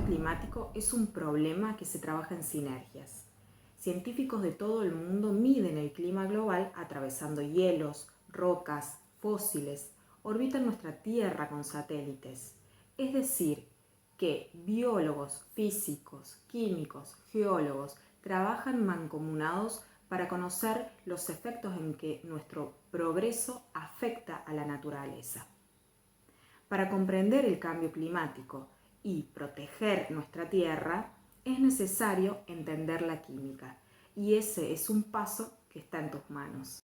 climático es un problema que se trabaja en sinergias. Científicos de todo el mundo miden el clima global atravesando hielos, rocas, fósiles, orbitan nuestra Tierra con satélites. Es decir, que biólogos, físicos, químicos, geólogos trabajan mancomunados para conocer los efectos en que nuestro progreso afecta a la naturaleza. Para comprender el cambio climático y proteger nuestra Tierra, es necesario entender la química, y ese es un paso que está en tus manos.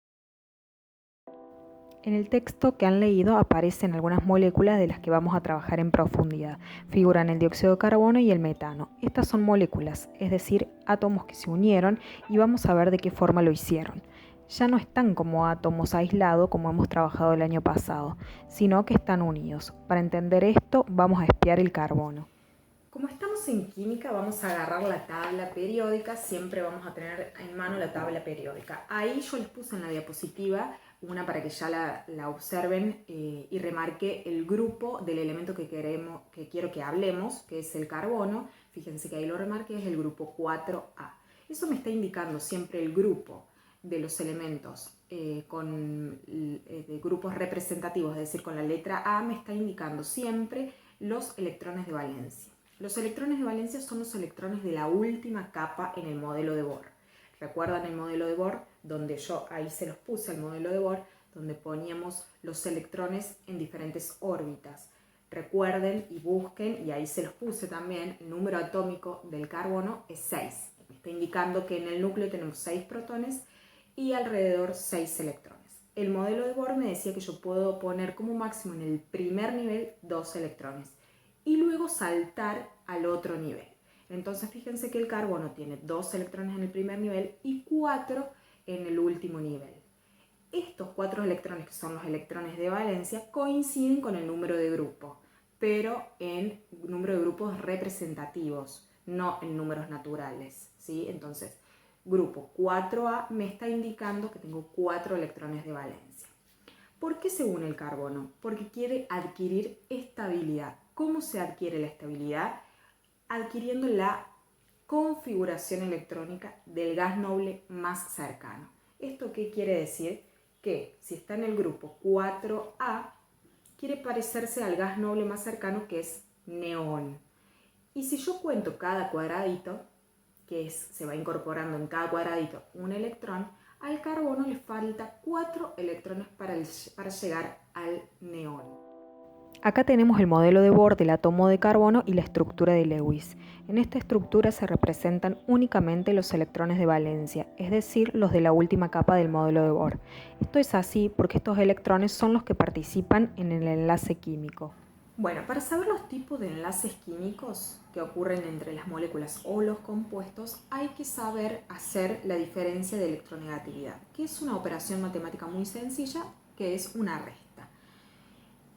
En el texto que han leído aparecen algunas moléculas de las que vamos a trabajar en profundidad. Figuran el dióxido de carbono y el metano. Estas son moléculas, es decir, átomos que se unieron y vamos a ver de qué forma lo hicieron. Ya no están como átomos aislados como hemos trabajado el año pasado, sino que están unidos. Para entender esto vamos a espiar el carbono. Como estamos en química, vamos a agarrar la tabla periódica, siempre vamos a tener en mano la tabla periódica. Ahí yo les puse en la diapositiva una para que ya la observen y remarque el grupo del elemento que quiero que hablemos, que es el carbono. Fíjense que ahí lo remarqué, es el grupo 4A. Eso me está indicando siempre el grupo de los elementos de grupos representativos, es decir, con la letra A me está indicando siempre los electrones de valencia. Los electrones de valencia son los electrones de la última capa en el modelo de Bohr. ¿Recuerdan el modelo de Bohr? Donde yo ahí se los puse, el modelo de Bohr, donde poníamos los electrones en diferentes órbitas. Recuerden y busquen, y ahí se los puse también, el número atómico del carbono es 6. Me está indicando que en el núcleo tenemos 6 protones y alrededor 6 electrones. El modelo de Bohr me decía que yo puedo poner como máximo en el primer nivel 2 electrones y luego saltar al otro nivel. Entonces fíjense que el carbono tiene 2 electrones en el primer nivel y 4 en el último nivel. Estos 4 electrones, que son los electrones de valencia, coinciden con el número de grupo, pero en número de grupos representativos, no en números naturales, ¿sí? Entonces, grupo 4A me está indicando que tengo 4 electrones de valencia. ¿Por qué se une el carbono? Porque quiere adquirir estabilidad. ¿Cómo se adquiere la estabilidad? Adquiriendo la configuración electrónica del gas noble más cercano. ¿Esto qué quiere decir? Que si está en el grupo 4A, quiere parecerse al gas noble más cercano, que es neón. Y si yo cuento cada cuadradito, se va incorporando en cada cuadradito un electrón, al carbono le falta 4 electrones para llegar al neón. Acá tenemos el modelo de Bohr del átomo de carbono y la estructura de Lewis. En esta estructura se representan únicamente los electrones de valencia, es decir, los de la última capa del modelo de Bohr. Esto es así porque estos electrones son los que participan en el enlace químico. Bueno, para saber los tipos de enlaces químicos que ocurren entre las moléculas o los compuestos, hay que saber hacer la diferencia de electronegatividad, que es una operación matemática muy sencilla, que es una resta.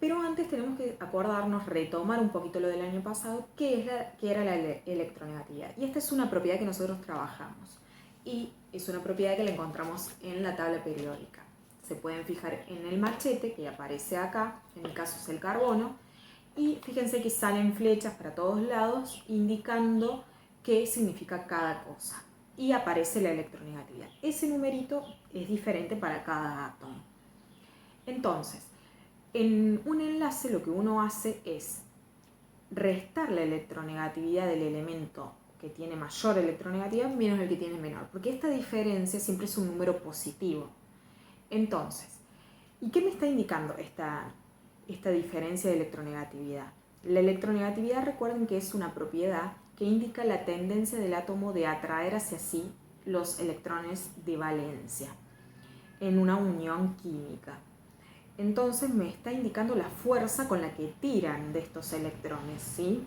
Pero antes tenemos que acordarnos, retomar un poquito lo del año pasado, que era la electronegatividad. Y esta es una propiedad que nosotros trabajamos. Y es una propiedad que la encontramos en la tabla periódica. Se pueden fijar en el machete que aparece acá, en mi caso es el carbono, y fíjense que salen flechas para todos lados indicando qué significa cada cosa. Y aparece la electronegatividad. Ese numerito es diferente para cada átomo. Entonces, en un enlace lo que uno hace es restar la electronegatividad del elemento que tiene mayor electronegatividad menos el que tiene menor, porque esta diferencia siempre es un número positivo. Entonces, ¿y qué me está indicando esta diferencia de electronegatividad? La electronegatividad, recuerden que es una propiedad que indica la tendencia del átomo de atraer hacia sí los electrones de valencia en una unión química. Entonces me está indicando la fuerza con la que tiran de estos electrones, ¿sí?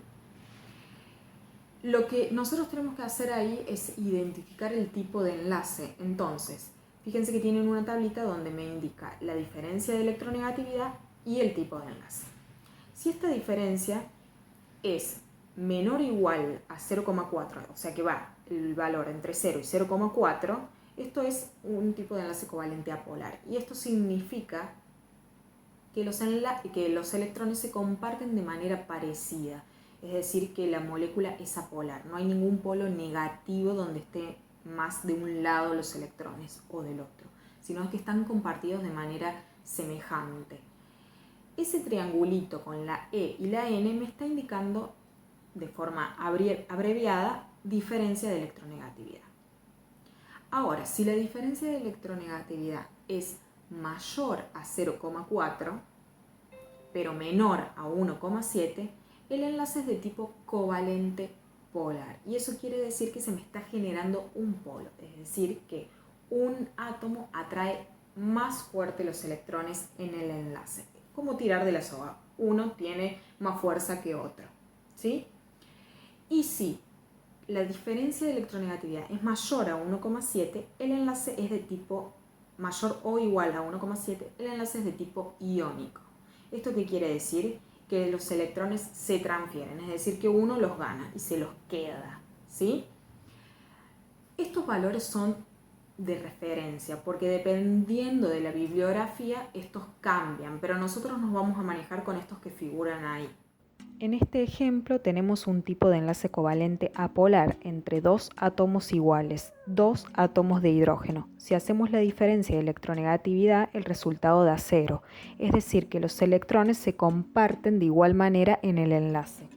Lo que nosotros tenemos que hacer ahí es identificar el tipo de enlace. Entonces, fíjense que tienen una tablita donde me indica la diferencia de electronegatividad y el tipo de enlace. Si esta diferencia es menor o igual a 0,4, o sea que va el valor entre 0 y 0,4, esto es un tipo de enlace covalente apolar. Y esto significa que los electrones se comparten de manera parecida. es decir, que la molécula es apolar. No hay ningún polo negativo donde esté más de un lado los electrones o del otro, sino que están compartidos de manera semejante. Ese triangulito con la E y la N me está indicando de forma abreviada diferencia de electronegatividad. Ahora, si la diferencia de electronegatividad es mayor a 0,4, pero menor a 1,7, el enlace es de tipo covalente polar. Y eso quiere decir que se me está generando un polo, es decir, que un átomo atrae más fuerte los electrones en el enlace. Como tirar de la soga, uno tiene más fuerza que otro, ¿sí? Y si la diferencia de electronegatividad es mayor a 1,7, el enlace es de tipo mayor o igual a 1,7, el enlace es de tipo iónico. ¿Esto qué quiere decir? Que los electrones se transfieren, es decir, que uno los gana y se los queda, ¿sí? Estos valores son de referencia, porque dependiendo de la bibliografía, estos cambian, pero nosotros nos vamos a manejar con estos que figuran ahí. En este ejemplo tenemos un tipo de enlace covalente apolar entre dos átomos iguales, dos átomos de hidrógeno. Si hacemos la diferencia de electronegatividad, el resultado da 0, es decir, que los electrones se comparten de igual manera en el enlace.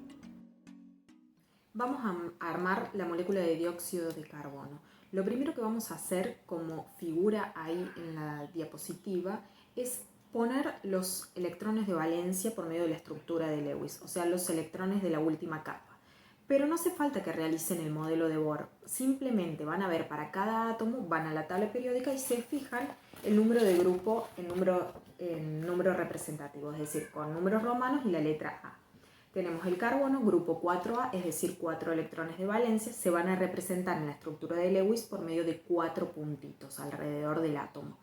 Vamos a armar la molécula de dióxido de carbono. Lo primero que vamos a hacer, como figura ahí en la diapositiva, es poner los electrones de valencia por medio de la estructura de Lewis, o sea, los electrones de la última capa. Pero no hace falta que realicen el modelo de Bohr, simplemente van a ver para cada átomo, van a la tabla periódica y se fijan el número de grupo en número representativo, es decir, con números romanos y la letra A. Tenemos el carbono, grupo 4A, es decir, 4 electrones de valencia, se van a representar en la estructura de Lewis por medio de 4 puntitos alrededor del átomo.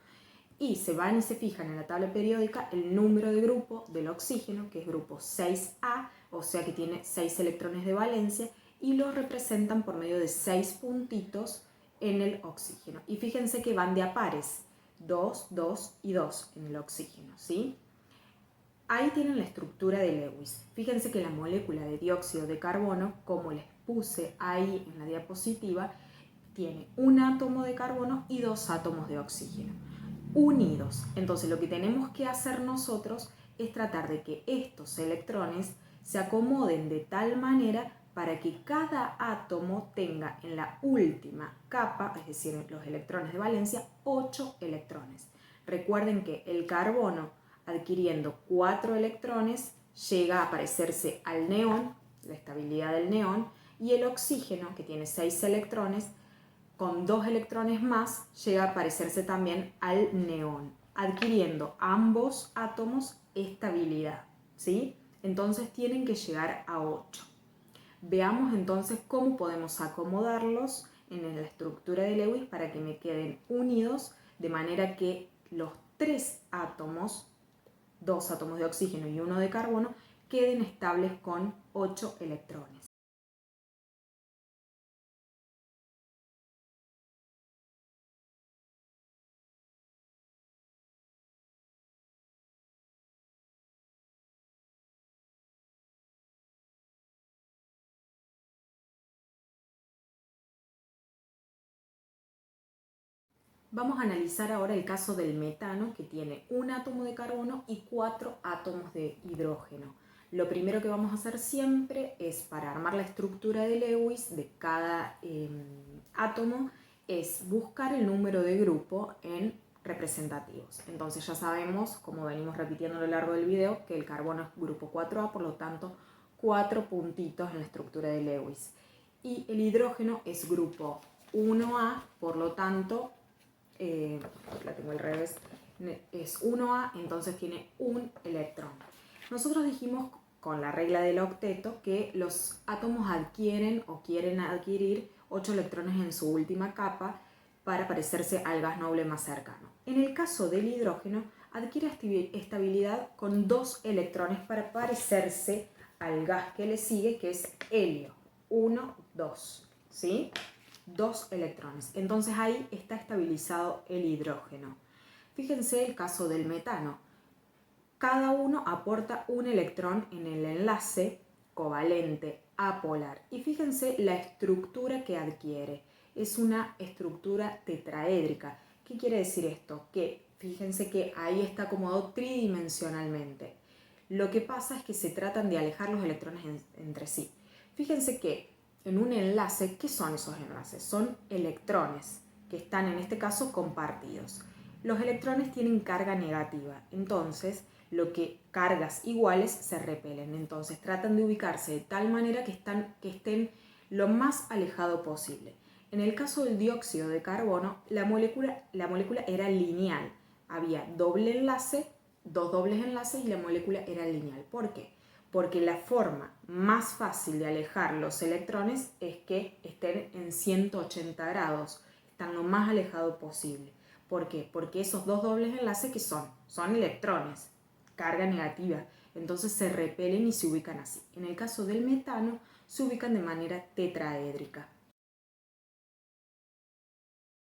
Y se van y se fijan en la tabla periódica el número de grupo del oxígeno, que es grupo 6A, o sea que tiene 6 electrones de valencia, y lo representan por medio de 6 puntitos en el oxígeno. Y fíjense que van de a pares, 2, 2 y 2 en el oxígeno, ¿sí? Ahí tienen la estructura de Lewis. Fíjense que la molécula de dióxido de carbono, como les puse ahí en la diapositiva, tiene un átomo de carbono y 2 átomos de oxígeno unidos. Entonces lo que tenemos que hacer nosotros es tratar de que estos electrones se acomoden de tal manera para que cada átomo tenga en la última capa, es decir, los electrones de valencia, 8 electrones. Recuerden que el carbono, adquiriendo 4 electrones, llega a parecerse al neón, la estabilidad del neón, y el oxígeno, que tiene 6 electrones, con 2 electrones más, llega a parecerse también al neón, adquiriendo ambos átomos estabilidad, ¿sí? Entonces tienen que llegar a 8. Veamos entonces cómo podemos acomodarlos en la estructura de Lewis para que me queden unidos, de manera que los 3 átomos, 2 átomos de oxígeno y 1 de carbono, queden estables con 8 electrones. Vamos a analizar ahora el caso del metano, que tiene un átomo de carbono y 4 átomos de hidrógeno. Lo primero que vamos a hacer siempre es, para armar la estructura de Lewis de cada átomo, es buscar el número de grupo en representativos. Entonces ya sabemos, como venimos repitiendo a lo largo del video, que el carbono es grupo 4A, por lo tanto 4 puntitos en la estructura de Lewis. Y el hidrógeno es grupo 1A, por lo tanto la tengo al revés, es 1A, entonces tiene un electrón. Nosotros dijimos con la regla del octeto que los átomos adquieren o quieren adquirir 8 electrones en su última capa para parecerse al gas noble más cercano. En el caso del hidrógeno, adquiere estabilidad con 2 electrones para parecerse al gas que le sigue, que es helio. 1, 2, ¿sí? 2 electrones. Entonces ahí está estabilizado el hidrógeno. Fíjense el caso del metano. Cada uno aporta un electrón en el enlace covalente, apolar. Y fíjense la estructura que adquiere. Es una estructura tetraédrica. ¿Qué quiere decir esto? Que fíjense que ahí está acomodado tridimensionalmente. Lo que pasa es que se tratan de alejar los electrones entre sí. Fíjense que en un enlace, ¿qué son esos enlaces? Son electrones que están en este caso compartidos. Los electrones tienen carga negativa, entonces cargas iguales se repelen, entonces tratan de ubicarse de tal manera que estén lo más alejado posible. En el caso del dióxido de carbono, la molécula era lineal, había doble enlace, dos dobles enlaces y la molécula era lineal. ¿Por qué? Porque la forma más fácil de alejar los electrones es que estén en 180 grados, están lo más alejado posible. ¿Por qué? Porque esos dos dobles enlaces, ¿qué son? Son electrones, carga negativa, entonces se repelen y se ubican así. En el caso del metano, se ubican de manera tetraédrica.